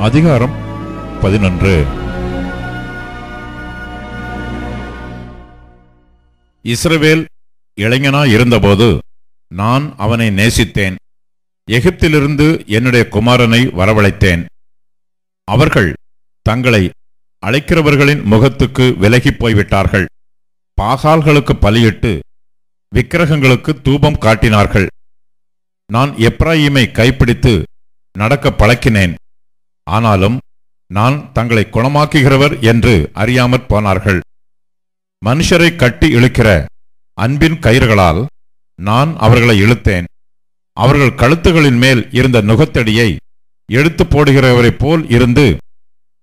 அதிகாரம் 11. இஸ்ரவேல் இளைஞனாய் இருந்தபோது நான் அவனை நேசித்தேன். எகிப்திலிருந்து என்னுடைய குமாரனை வரவழைத்தேன். அவர்கள் தங்களை அழைக்கிறவர்களின் முகத்துக்கு விலகிப் போய்விட்டார்கள். பாகால்களுக்கு பலியிட்டு விக்கிரகங்களுக்கு தூபம் காட்டினார்கள். நான் எப்ராயீமை கைப்பிடித்து நடக்க பழக்கினேன். ஆனாலும் நான் தங்களை குணமாக்குகிறவர் என்று அறியாமற் போனார்கள். மனுஷரை கட்டி இழுக்கிற அன்பின் கயிறுகளால் நான் அவர்களை இழுத்தேன். அவர்கள் கழுத்துகளின் மேல் இருந்த நுகத்தடியை எடுத்து போடுகிறவரைப் போல் இருந்து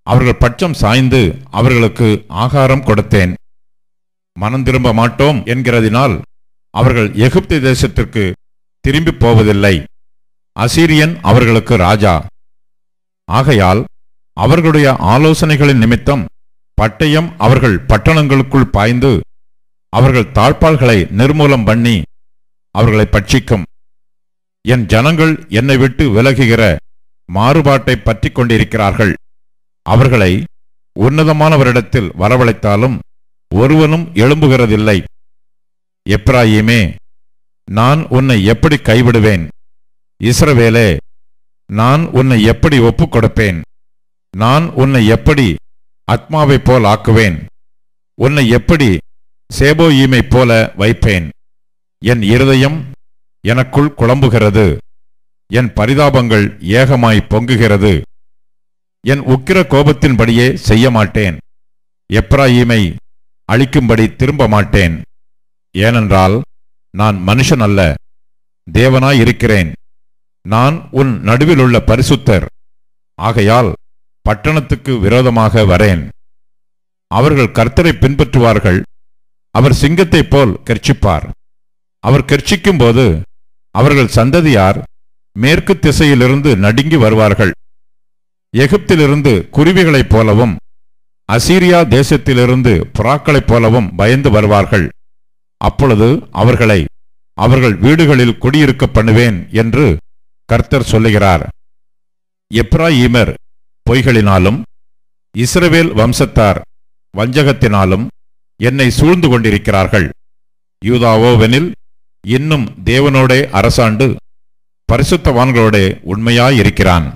அவர்கள் பட்சம் சாய்ந்து அவர்களுக்கு ஆகாரம் கொடுத்தேன். மனம் திரும்ப மாட்டோம் என்கிறதினால் அவர்கள் எகிப்து தேசத்திற்கு திரும்பி போவதில்லை. அசீரியன் அவர்களுக்கு ராஜா. ஆகையால் அவர்களுடைய ஆலோசனைகளின் நிமித்தம் பட்டயம் அவர்கள் பட்டணங்களுக்குள் பாய்ந்து அவர்கள் தாழ்பாள்களை நிர்மூலம் பண்ணி அவர்களை பட்சிக்கும். என் ஜனங்கள் என்னை விட்டு விலகுகிற மாறுபாட்டை பற்றி கொண்டிருக்கிறார்கள். அவர்களை உன்னதமானவரிடத்தில் வரவழைத்தாலும் ஒருவனும் எழும்புகிறதில்லை. எப்ராயீமே, நான் உன்னை எப்படி கைவிடுவேன்? இஸ்ரவேலே, நான் உன்னை எப்படி ஒப்புக் கொடுப்பேன்? நான் உன்னை எப்படி அத்மாவைப் போல் ஆக்குவேன்? உன்னை எப்படி சேபோயீமைப் போல வைப்பேன்? என் இருதயம் எனக்குள் குழம்புகிறது. என் பரிதாபங்கள் ஏகமாய் பொங்குகிறது. என் உக்கிர கோபத்தின்படியே செய்ய மாட்டேன். எப்ராயீமை அழிக்கும்படி திரும்ப மாட்டேன். ஏனென்றால் நான் மனுஷன் அல்ல, தேவனாயிருக்கிறேன். நான் உன் நடுவிலுள்ள பரிசுத்தர். ஆகையால் பட்டணத்துக்கு விரோதமாக வரேன். அவர்கள் கர்த்தரை பின்பற்றுவார்கள். அவர் சிங்கத்தைப் போல் கெர்ச்சிப்பார். அவர் கெர்ச்சிக்கும் போது அவர்கள் சந்ததியார் மேற்கு திசையிலிருந்து நடுங்கி வருவார்கள். எகிப்திலிருந்து குருவிகளைப் போலவும் அசீரியா தேசத்திலிருந்து புறாக்களைப் போலவும் பயந்து வருவார்கள். அப்பொழுது அவர்களை அவர்கள் வீடுகளில் குடியிருக்க பண்ணுவேன் என்று கர்த்தர் சொல்லுகிறார். எப்ராயீமர் பொய்களினாலும் இஸ்ரவேல் வம்சத்தார் வஞ்சகத்தினாலும் என்னை சூழ்ந்து கொண்டிருக்கிறார்கள். யூதாவோவெனில் இன்னும் தேவனோடே அரசாண்டு பரிசுத்தவான்களோடே உண்மையாயிருக்கிறான்.